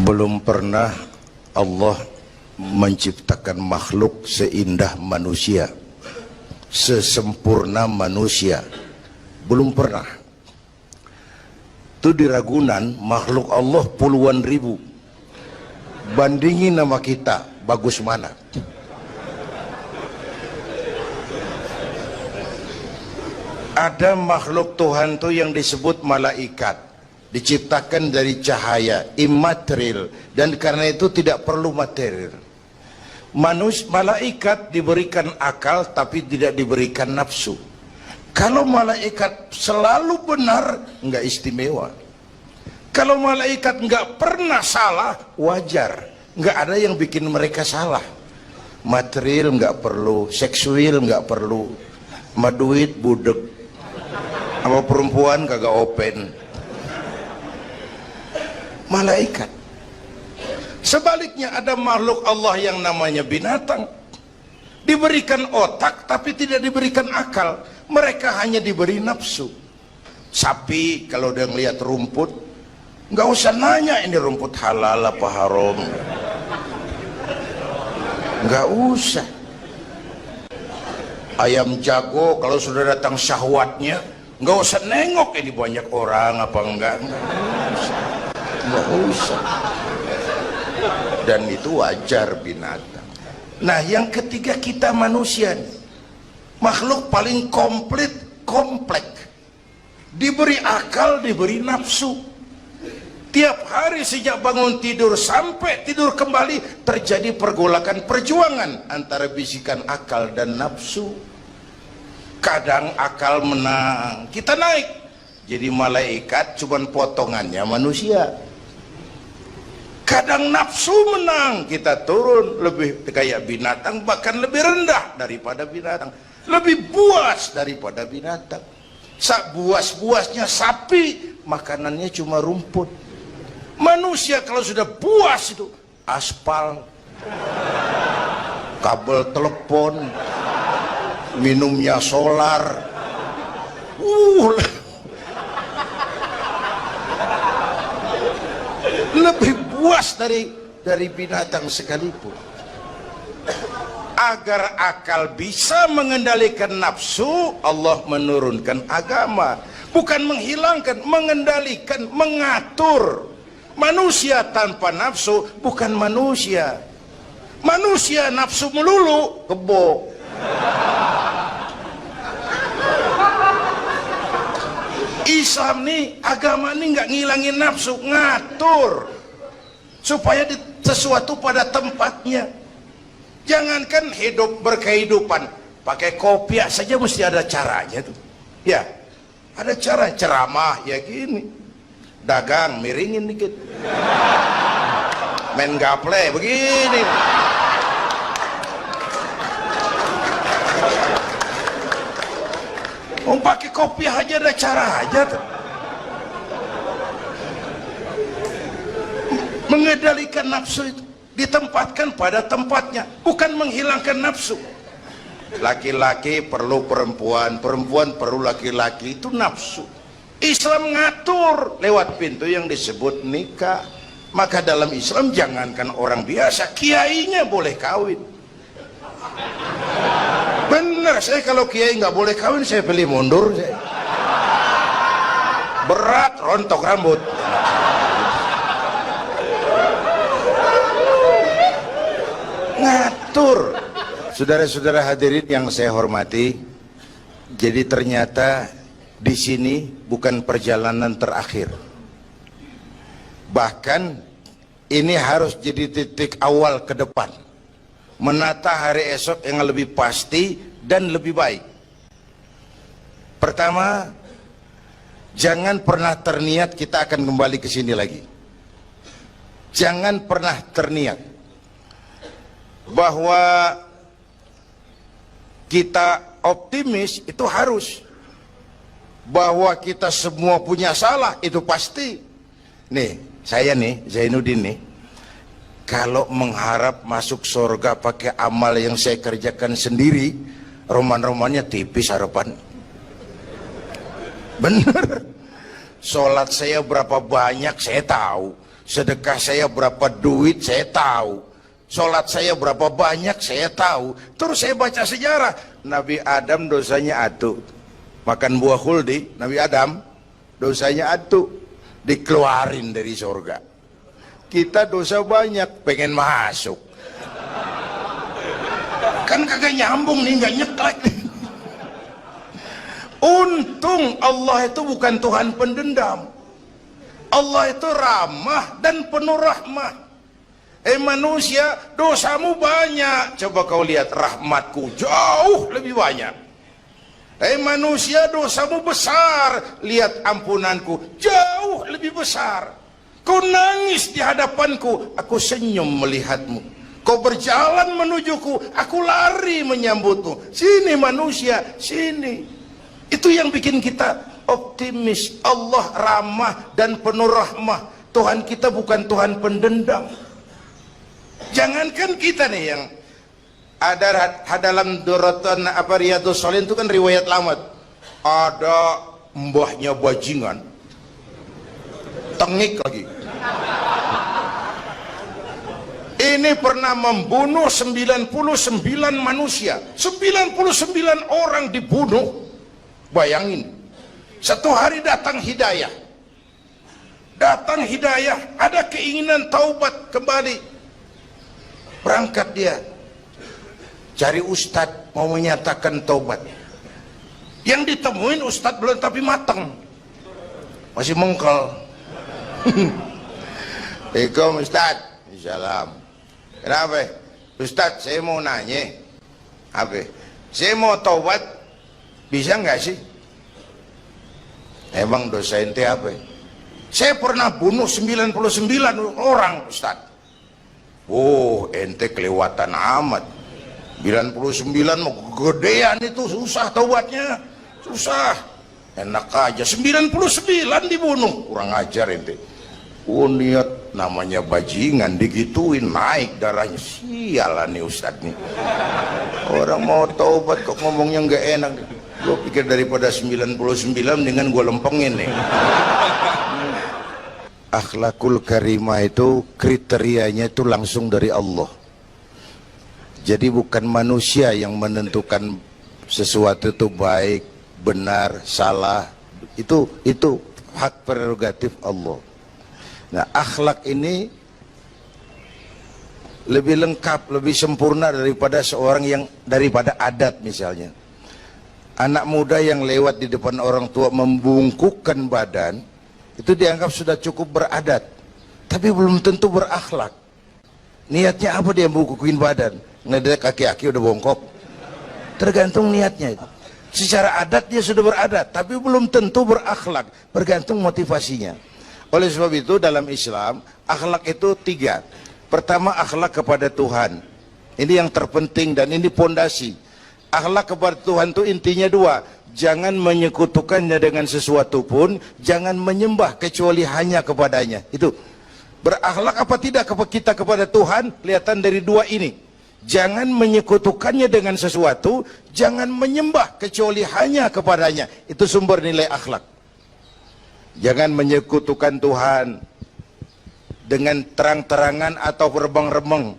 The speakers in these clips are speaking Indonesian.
Belum pernah Allah menciptakan makhluk seindah manusia, sesempurna manusia. Belum pernah. Itu di Ragunan makhluk Allah puluhan ribu. Bandingin sama kita, bagus mana? Ada makhluk Tuhan tuh yang disebut malaikat, diciptakan dari cahaya, immaterial, dan karena itu tidak perlu material. Malaikat diberikan akal tapi tidak diberikan nafsu. Kalau malaikat selalu benar, nggak istimewa. Kalau malaikat nggak pernah salah, wajar. Nggak ada yang bikin mereka salah. Material nggak perlu, seksual nggak perlu, sama duit budek, sama perempuan kagak open. Malaikat. Sebaliknya ada makhluk Allah yang namanya binatang, diberikan otak tapi tidak diberikan akal. Mereka hanya diberi nafsu. Sapi kalau udah ngelihat rumput, nggak usah nanya ini rumput halal apa haram, nggak usah. Ayam jago kalau sudah datang syahwatnya, nggak usah nengok ini banyak orang apa enggak usah. Dan itu wajar binatang. Nah yang ketiga kita manusia nih, makhluk paling kompleks, diberi akal, diberi nafsu. Tiap hari sejak bangun tidur sampai tidur kembali terjadi pergolakan perjuangan antara bisikan akal dan nafsu. Kadang akal menang, kita naik jadi malaikat, cuman potongannya manusia. Kadang nafsu menang, kita turun lebih kayak binatang, bahkan lebih rendah daripada binatang, lebih buas daripada binatang. Buas-buasnya sapi, makanannya cuma rumput. Manusia kalau sudah buas itu aspal, kabel telepon, minumnya solar. Lebih puas dari binatang sekalipun. Agar akal bisa mengendalikan nafsu, Allah menurunkan agama, bukan menghilangkan, mengendalikan, mengatur. Manusia tanpa nafsu bukan manusia. Manusia nafsu melulu, kebo. Islam nih, agama nih nggak ngilangin nafsu, ngatur supaya sesuatu pada tempatnya. Jangankan hidup berkehidupan, pakai kopiah saja mesti ada caranya tuh. Ya, ada cara ceramah ya gini, dagang miringin dikit, main gaple begini. Pakai kopiah aja ada cara aja tuh. Mengendalikan nafsu itu ditempatkan pada tempatnya, bukan menghilangkan nafsu. Laki-laki perlu perempuan, perempuan perlu laki-laki, itu nafsu. Islam ngatur lewat pintu yang disebut nikah. Maka dalam Islam jangankan orang biasa, kiainya boleh kawin. Bener, saya kalau kiai nggak boleh kawin saya pilih mundur. Berat rontok rambut. Ngatur. Saudara-saudara hadirin yang saya hormati, jadi ternyata di sini bukan perjalanan terakhir. Bahkan ini harus jadi titik awal ke depan, menata hari esok yang lebih pasti dan lebih baik. Pertama, jangan pernah terniat kita akan kembali ke sini lagi. Jangan pernah terniat bahwa kita optimis, itu harus. Bahwa kita semua punya salah, itu pasti. Nih, saya nih, Zainuddin nih, kalau mengharap masuk surga pakai amal yang saya kerjakan sendiri, roman-romannya tipis harapan. Bener. Sholat saya berapa banyak saya tahu, sedekah saya berapa duit saya tahu, sholat saya berapa banyak saya tahu. Terus saya baca sejarah, Nabi Adam dosanya atu, makan buah khuldi. Nabi Adam dosanya atu, dikeluarin dari surga. Kita dosa banyak, pengen masuk, kan kagak nyambung nih, nggak nyeklek nih. Untung Allah itu bukan Tuhan pendendam. Allah itu ramah dan penuh rahmah. Manusia, dosamu banyak, coba kau lihat rahmatku jauh lebih banyak. Manusia, dosamu besar, lihat ampunanku jauh lebih besar. Kau nangis di hadapanku, aku senyum melihatmu. Kau berjalan menujuku, aku lari menyambutmu. Sini manusia, sini. Itu yang bikin kita optimis. Allah ramah dan penuh rahmah. Tuhan kita bukan Tuhan pendendam. Jangankan kita nih yang ada dalam Duratan Riyadhus Shalihin itu kan riwayat lama. Ada mbahnya bajingan, tengik lagi. Ini pernah membunuh 99 manusia, 99 orang dibunuh. Bayangin, satu hari datang hidayah, ada keinginan taubat kembali, berangkat dia cari ustadz mau menyatakan taubat. Yang ditemuin ustadz belum tapi matang, masih mengkel. Assalamualaikum ustadz. Salam. Kenapa ustadz, saya mau nanya, apa saya mau taubat, bisa nggak sih? Emang dosa ente apa? Saya pernah bunuh 99 orang ustaz. Oh, ente kelewatan amat. 99 mau gedean itu, susah taubatnya, susah. Enak aja 99 dibunuh, kurang ajar ente. Oh, niat namanya bajingan digituin, naik darahnya. Sialan nih ustaz nih. Orang mau taubat kok ngomongnya nggak enak. Gue pikir daripada 99 dengan gue lempengin nih. Akhlakul karimah itu kriterianya itu langsung dari Allah. Jadi bukan manusia yang menentukan sesuatu itu baik, benar, salah. Itu hak prerogatif Allah. Nah, akhlak ini lebih lengkap, lebih sempurna daripada daripada adat misalnya. Anak muda yang lewat di depan orang tua membungkukkan badan, itu dianggap sudah cukup beradat, tapi belum tentu berakhlak. Niatnya apa dia membungkukin badan? Ngelihat kaki-kaki udah bongkok. Tergantung niatnya. Secara adat dia sudah beradat, tapi belum tentu berakhlak, bergantung motivasinya. Oleh sebab itu dalam Islam, akhlak itu 3. Pertama, akhlak kepada Tuhan. Ini yang terpenting dan ini pondasi. Akhlak kepada Tuhan itu intinya 2. Jangan menyekutukannya dengan sesuatu pun, jangan menyembah kecuali hanya kepadanya. Itu berakhlak apa tidak kita kepada Tuhan, kelihatan dari 2 ini. Jangan menyekutukannya dengan sesuatu, jangan menyembah kecuali hanya kepadanya. Itu sumber nilai akhlak. Jangan menyekutukan Tuhan dengan terang-terangan atau remeng-remeng.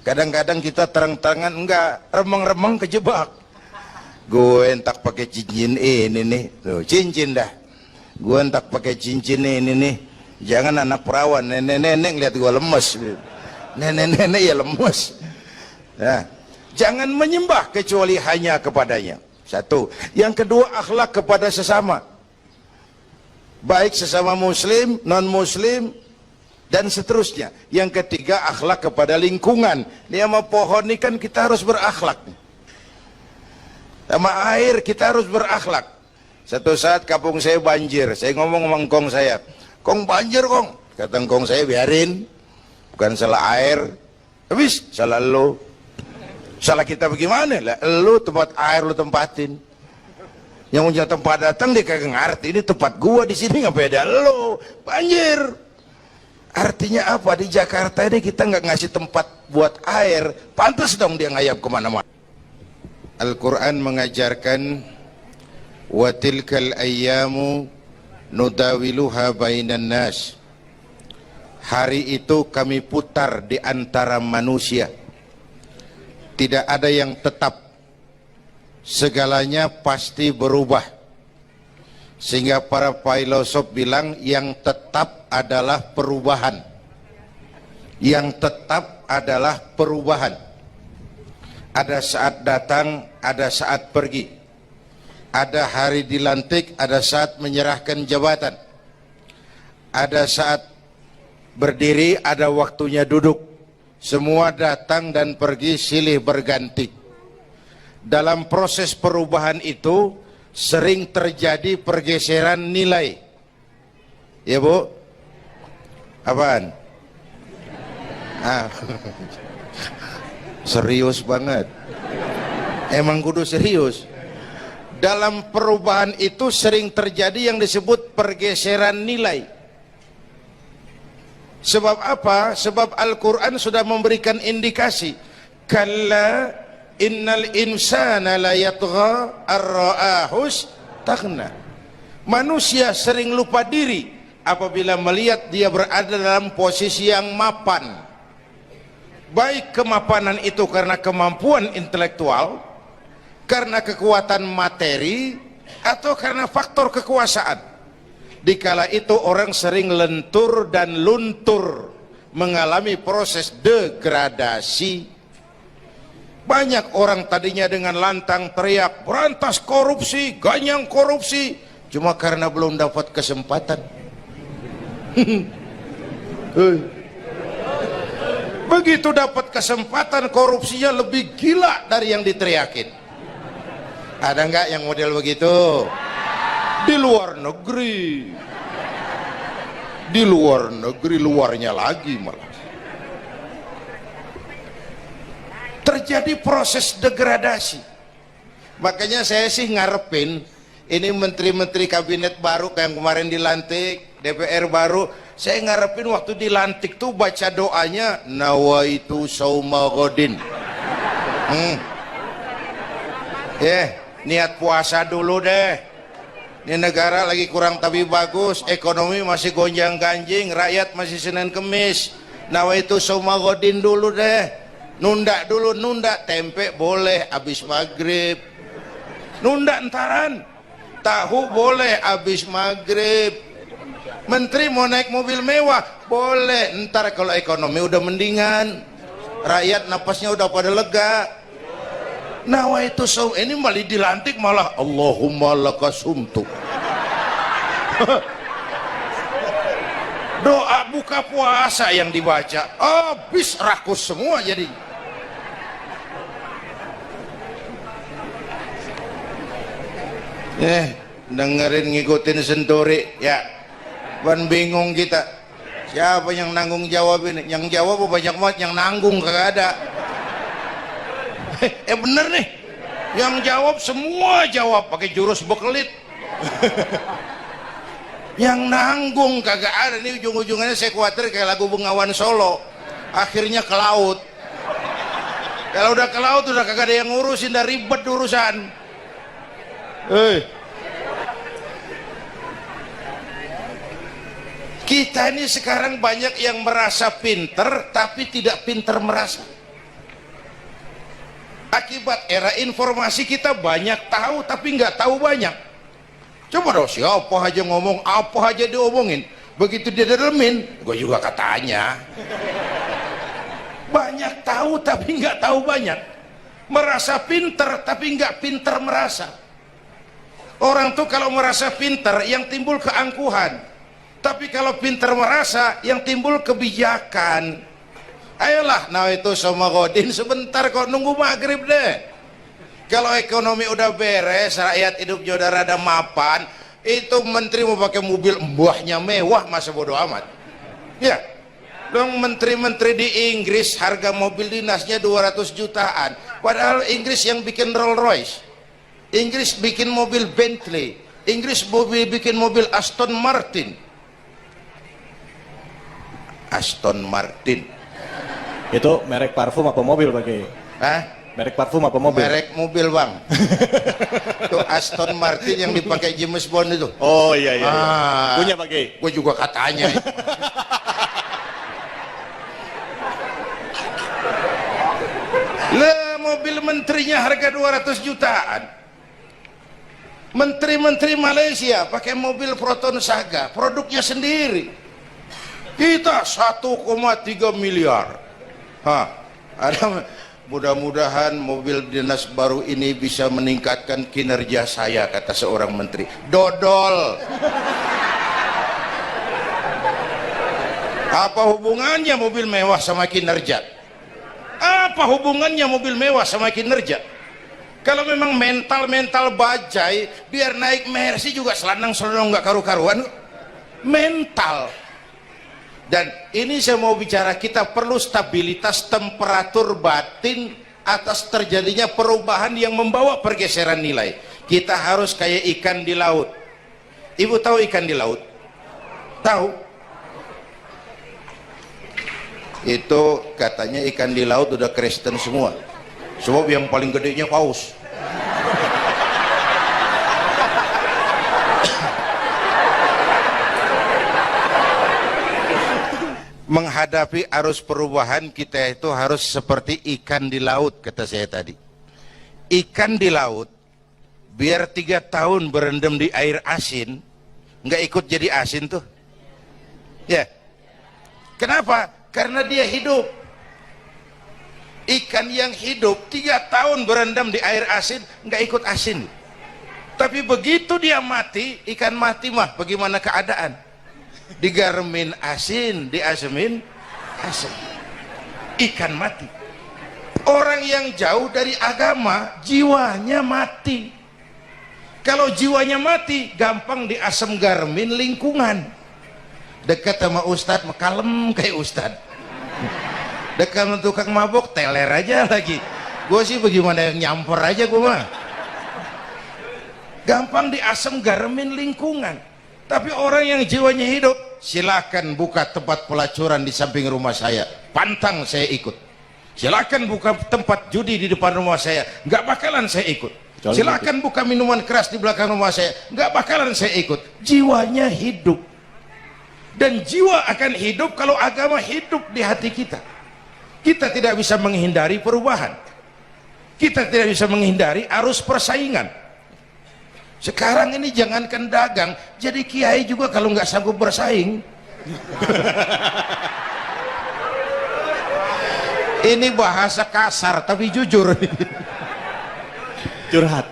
Kadang-kadang kita terang-terangan enggak, remeng-remeng kejebak. Gue entak pakai cincin ini nih, tuh, cincin dah. Gue entak pakai cincin ini nih. Jangan anak perawan, nenek-nenek lihat gue lemes. Nenek-nenek ya lemes. Nah, jangan menyembah kecuali hanya kepadanya. 1. Yang kedua, akhlak kepada sesama. Baik sesama muslim, non-muslim, dan seterusnya. Yang ketiga, akhlak kepada lingkungan. Ini sama pohon ini kan kita harus berakhlak. Sama air kita harus berakhlak. Satu saat kampung saya banjir, saya ngomong sama engkong saya, "Kong banjir kong." Kata engkong saya, "Biarin, bukan salah air." Habis, salah lo. Salah kita bagaimana? Lah, lo tempat air lo tempatin. Yang punya tempat datang dia kagak ngerti, ini tempat gua di sini nggak beda lo. Banjir. Artinya apa? Di Jakarta ini kita nggak ngasih tempat buat air, pantas dong dia ngayap kemana-mana. Al-Quran mengajarkan wa tilkal ayyamu nudawiluha bainan nas. Hari itu kami putar di antara manusia. Tidak ada yang tetap. Segalanya pasti berubah. Sehingga para filosof bilang yang tetap adalah perubahan. Yang tetap adalah perubahan. Ada saat datang, ada saat pergi. Ada hari dilantik, ada saat menyerahkan jabatan. Ada saat berdiri, ada waktunya duduk. Semua datang dan pergi silih berganti. Dalam proses perubahan itu sering terjadi pergeseran nilai. Ya Bu? Apaan? Serius banget. Emang kudu serius. Dalam perubahan itu sering terjadi yang disebut pergeseran nilai. Sebab apa? Sebab Al-Quran sudah memberikan indikasi. Kalla innal insana la yatgha ar-ra'ahus taghna. Manusia sering lupa diri apabila melihat dia berada dalam posisi yang mapan. Baik kemapanan itu karena kemampuan intelektual, karena kekuatan materi, atau karena faktor kekuasaan. Dikala itu orang sering lentur dan luntur, mengalami proses degradasi. Banyak orang tadinya dengan lantang teriak berantas korupsi, ganyang korupsi, cuma karena belum dapat kesempatan. Begitu dapat kesempatan, korupsinya lebih gila dari yang diteriakin. Ada nggak yang model begitu? Di luar negeri. Di luar negeri, luarnya lagi malah. Terjadi proses degradasi. Makanya saya sih ngarepin ini menteri-menteri kabinet baru kayak yang kemarin dilantik, DPR baru, saya ngarepin waktu dilantik tuh baca doanya nawaitu sauma godin. Niat puasa dulu deh. Ini negara lagi kurang tapi bagus, ekonomi masih gonjang ganjing, rakyat masih Senin Kemis. Nawaitu sauma godin dulu deh. Nunda dulu, nunda tempe boleh habis maghrib. Nunda entaran. Tahu boleh habis maghrib. Menteri mau naik mobil mewah boleh, ntar kalau ekonomi udah mendingan, rakyat napasnya udah pada lega. Nawaitu saum, ini malah dilantik malah Allahumma lakasumtu. Doa buka puasa yang dibaca habis rakus semua jadi. Dengerin ngikutin senturi ya. Ban bingung kita. Siapa yang nanggung jawab ini? Yang jawab banyak banget, yang nanggung kagak ada. Bener nih. Yang jawab semua jawab pakai jurus bekelit. Yang nanggung kagak ada. Nih ujung-ujungnya saya khawatir kayak lagu Bengawan Solo. Akhirnya ke laut. Kalau udah ke laut udah kagak ada yang ngurusin, udah ribet urusan. Kita ini sekarang banyak yang merasa pinter tapi tidak pinter merasa. Akibat era informasi kita banyak tahu tapi nggak tahu banyak. Coba dong, siapa aja ngomong apa aja diomongin, begitu dia dalemin gue juga katanya. Banyak tahu tapi nggak tahu banyak. Merasa pinter tapi nggak pinter merasa. Orang tuh kalau merasa pinter yang timbul keangkuhan, tapi kalau pinter merasa yang timbul kebijakan. Ayolah, nah itu sama godin sebentar kok, nunggu maghrib deh. Kalau ekonomi udah beres, rakyat hidupnya udah rada mapan, itu menteri mau pakai mobil mbahnya mewah, masa bodo amat. Ya, dong menteri-menteri di Inggris harga mobil dinasnya 200 jutaan, padahal Inggris yang bikin Rolls Royce, Inggris bikin mobil Bentley, Inggris bikin mobil Aston Martin. Aston Martin itu merek parfum apa mobil pakai? Hah? Merek parfum apa mobil? Merek mobil bang. Itu Aston Martin yang dipakai James Bond itu. Oh iya. Punya pakai? Gue juga katanya. mobil menterinya harga 200 jutaan. Menteri-menteri Malaysia pakai mobil Proton Saga, produknya sendiri. Kita 1,3 miliar. Ada, mudah-mudahan mobil dinas baru ini bisa meningkatkan kinerja saya, kata seorang menteri. Dodol. Apa hubungannya mobil mewah sama kinerja? Apa hubungannya mobil mewah sama kinerja? Kalau memang mental bajai, biar naik Mercy juga selandang-selandang nggak karu-karuan. Mental. Dan ini saya mau bicara, kita perlu stabilitas temperatur batin atas terjadinya perubahan yang membawa pergeseran nilai. Kita harus kayak ikan di laut. Ibu tahu ikan di laut? Tahu? Itu katanya ikan di laut udah Kristen semua, sebab yang paling gedenya paus. Menghadapi arus perubahan kita itu harus seperti ikan di laut, kata saya tadi. Ikan di laut biar 3 tahun berendam di air asin nggak ikut jadi asin tuh ya. Kenapa? Karena dia hidup. Ikan yang hidup 3 tahun berendam di air asin nggak ikut asin. Tapi begitu dia mati, ikan mati mah bagaimana keadaan? Digarmin asin, diasemin asin. Ikan mati. Orang yang jauh dari agama, jiwanya mati. Kalau jiwanya mati, gampang diasem garmin lingkungan. Dekat sama ustadz, kalem kayak ustadz. Dekat sama tukang mabok, teler aja lagi. Gue sih bagaimana yang nyampor aja gue mah. Gampang diasem garmin lingkungan. Tapi orang yang jiwanya hidup, silakan buka tempat pelacuran di samping rumah saya, pantang saya ikut. Silakan buka tempat judi di depan rumah saya, nggak bakalan saya ikut. Silakan buka minuman keras di belakang rumah saya, nggak bakalan saya ikut. Jiwanya hidup. Dan jiwa akan hidup kalau agama hidup di hati kita. Kita tidak bisa menghindari perubahan. Kita tidak bisa menghindari arus persaingan. Sekarang ini jangankan dagang, jadi kiai juga kalau nggak sanggup bersaing. Ini bahasa kasar tapi jujur. Curhat.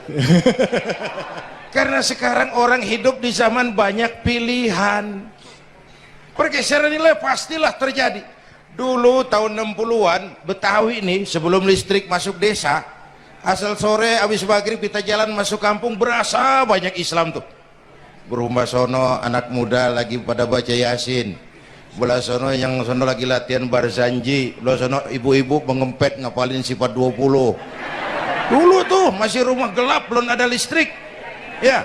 Karena sekarang orang hidup di zaman banyak pilihan. Pergeseran nilai pastilah terjadi. Dulu tahun 60-an Betawi nih, sebelum listrik masuk desa, asal sore habis maghrib kita jalan masuk kampung, berasa banyak Islam tuh. Berumah sono anak muda lagi pada baca Yasin, belah sono yang sono lagi latihan barzanji, belah sono ibu-ibu mengempet ngapalin sifat 20. Dulu tuh masih rumah gelap, belum ada listrik ya.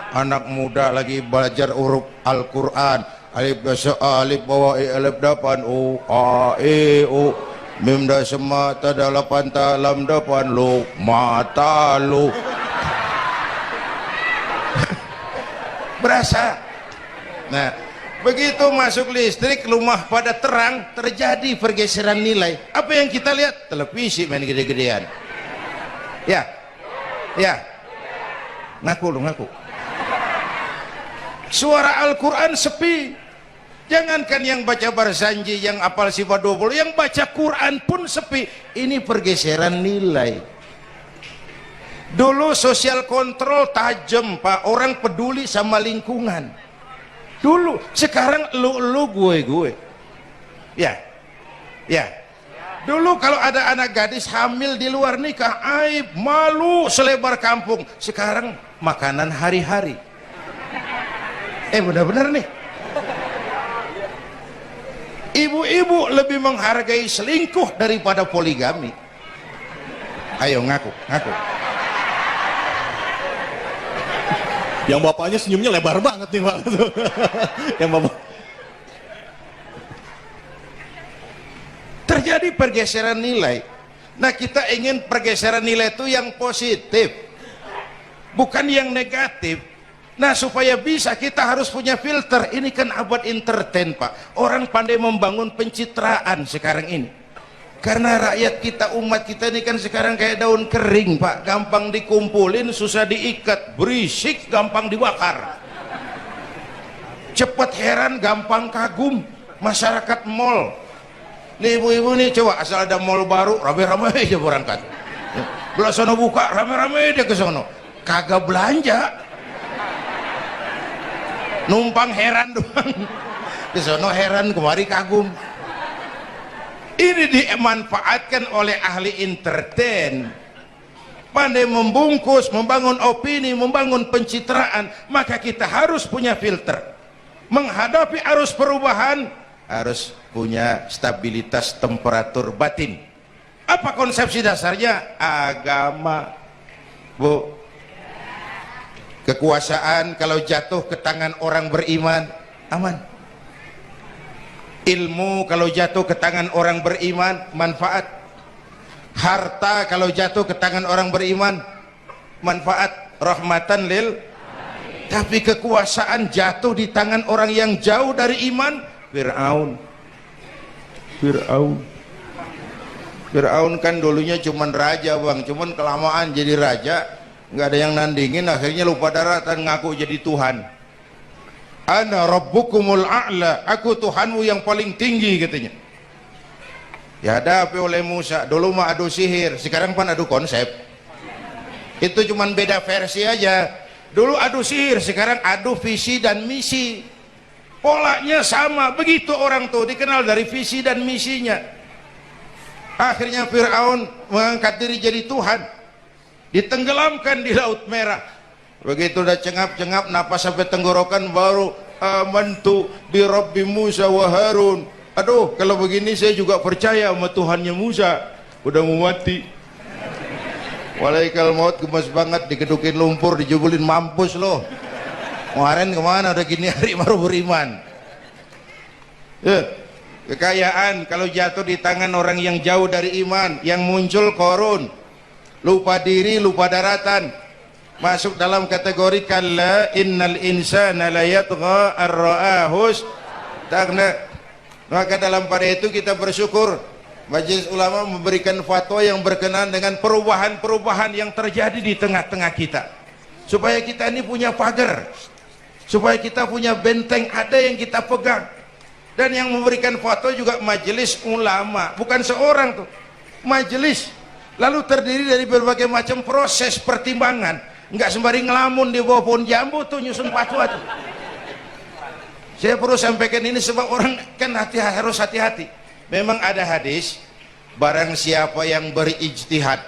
Anak muda lagi belajar huruf Al-Quran, alif dasa alif bawah alif dapan u a e u mim dasa mata dalapan talam dapan lu mata lu. Berasa. Nah, begitu masuk listrik, rumah pada terang, terjadi pergeseran nilai. Apa yang kita lihat? Televisi main gede-gedean. Ya, ya, ngaku lu ngaku. Suara Al-Quran sepi. Jangankan yang baca barzanji, yang apal sifat 20, yang baca Quran pun sepi. Ini pergeseran nilai. Dulu sosial kontrol tajam Pak, orang peduli sama lingkungan. Dulu, sekarang lu gue. Ya, ya. Dulu kalau ada anak gadis hamil di luar nikah, aib, malu selebar kampung. Sekarang makanan hari-hari. Benar-benar nih. Ibu-ibu lebih menghargai selingkuh daripada poligami. Ayo ngaku. Yang bapaknya senyumnya lebar banget nih Pak. Yang bapak. Terjadi pergeseran nilai. Nah, kita ingin pergeseran nilai itu yang positif, bukan yang negatif. Nah, supaya bisa kita harus punya filter. Ini kan abad entertain Pak. Orang pandai membangun pencitraan sekarang ini. Karena rakyat kita, umat kita ini kan sekarang kayak daun kering Pak, gampang dikumpulin, susah diikat, berisik, gampang dibakar, cepat heran, gampang kagum. Masyarakat mall nih, ibu-ibu nih, coba asal ada mall baru rame-rame aja berangkat, belah sono buka rame-rame dia ke sono, kagak belanja, numpang heran doang, ke sono heran, kemari kagum. Ini dimanfaatkan oleh ahli entertain, pandai membungkus, membangun opini, membangun pencitraan. Maka kita harus punya filter menghadapi arus perubahan, harus punya stabilitas temperatur batin. Apa konsepsi dasarnya? Agama, Bu. Kekuasaan kalau jatuh ke tangan orang beriman, aman. Ilmu kalau jatuh ke tangan orang beriman, manfaat. Harta kalau jatuh ke tangan orang beriman, manfaat, rahmatan lil. Tapi kekuasaan jatuh di tangan orang yang jauh dari iman, Fir'aun kan dulunya cuman raja Bang, cuman kelamaan jadi raja nggak ada yang nandingin, akhirnya lupa daratan, ngaku jadi Tuhan. Ana rabbukumul a'la, aku Tuhanmu yang paling tinggi katanya. Dihadapi oleh Musa. Dulu mah adu sihir, sekarang pan adu konsep. Itu cuman beda versi aja. Dulu adu sihir, sekarang adu visi dan misi. Polanya sama, begitu orang tuh dikenal dari visi dan misinya. Akhirnya Fir'aun mengangkat diri jadi Tuhan, ditenggelamkan di Laut Merah. Begitu udah cengap-cengap napas sampai tenggorokan, baru amantu bi Rabbi Musa wa Harun. Aduh, kalau begini saya juga percaya sama Tuhannya Musa. Udah mau mati, walaikal maut, gemes banget, dikedukin lumpur, dijubulin, mampus loh. Kemarin kemana udah gini hari baru beriman. Kekayaan kalau jatuh di tangan orang yang jauh dari iman, yang muncul korun, lupa diri, lupa daratan, masuk dalam kategori kalla innal insana la yatgha ar-ra'ahus taghna. Maka dalam pada itu kita bersyukur Majelis Ulama memberikan fatwa yang berkenaan dengan perubahan-perubahan yang terjadi di tengah-tengah kita, supaya kita ini punya pagar, supaya kita punya benteng ada yang kita pegang. Dan yang memberikan fatwa juga Majelis Ulama, bukan seorang tuh, majelis, lalu terdiri dari berbagai macam proses pertimbangan. Enggak sembari ngelamun di bawah pohon jambu tuh nyusun fatwa tuh. Saya perlu sampaikan ini sebab orang kan harus hati-hati. Memang ada hadis, barang siapa yang berijtihad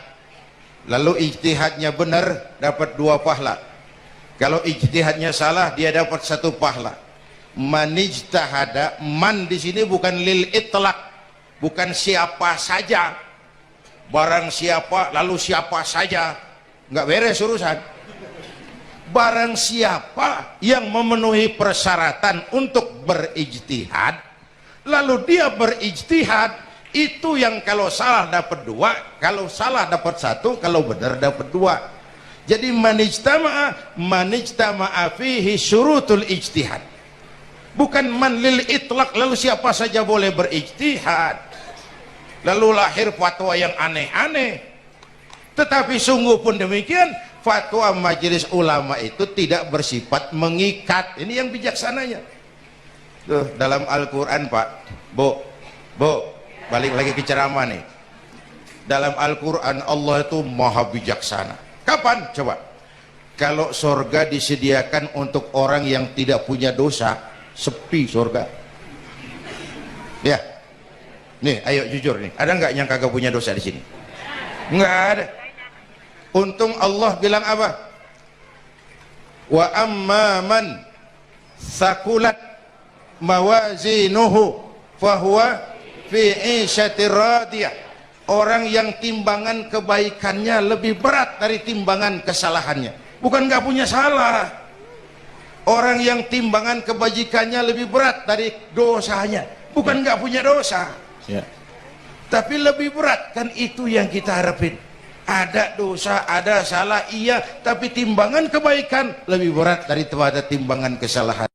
lalu ijtihadnya benar dapat 2 pahala, kalau ijtihadnya salah dia dapat 1 pahala. Manijtahada, man di sini bukan lil itlaq, bukan siapa saja, barang siapa lalu siapa saja, nggak beres urusan. Barang siapa yang memenuhi persyaratan untuk berijtihad, lalu dia berijtihad, itu yang kalau salah dapat 2, kalau salah dapat 1, kalau benar dapat 2. Jadi manijtama'a fihi syurutul ijtihad, bukan man lil itlaq, lalu siapa saja boleh berijtihad, lalu lahir fatwa yang aneh-aneh. Tetapi sungguh pun demikian, fatwa Majelis Ulama itu tidak bersifat mengikat. Ini yang bijaksananya. Tuh, dalam Al-Quran Pak, Bu, balik lagi ke ceramah nih. Dalam Al-Quran Allah itu maha bijaksana. Kapan? Coba. Kalau sorga disediakan untuk orang yang tidak punya dosa, sepi sorga. Ya, nih, ayo jujur nih, ada nggak yang kagak punya dosa di sini? Nggak ada. Untung Allah bilang apa? Wa amma man thaqulat mawazinuhu fahuwa fi 'ishatir radiyah. Orang yang timbangan kebaikannya lebih berat dari timbangan kesalahannya. Bukan nggak punya salah. Orang yang timbangan kebajikannya lebih berat dari dosanya. Bukan nggak punya dosa. Ya. Tapi lebih berat, kan itu yang kita harapin. Ada dosa, ada salah, iya, tapi timbangan kebaikan lebih berat daripada timbangan kesalahan.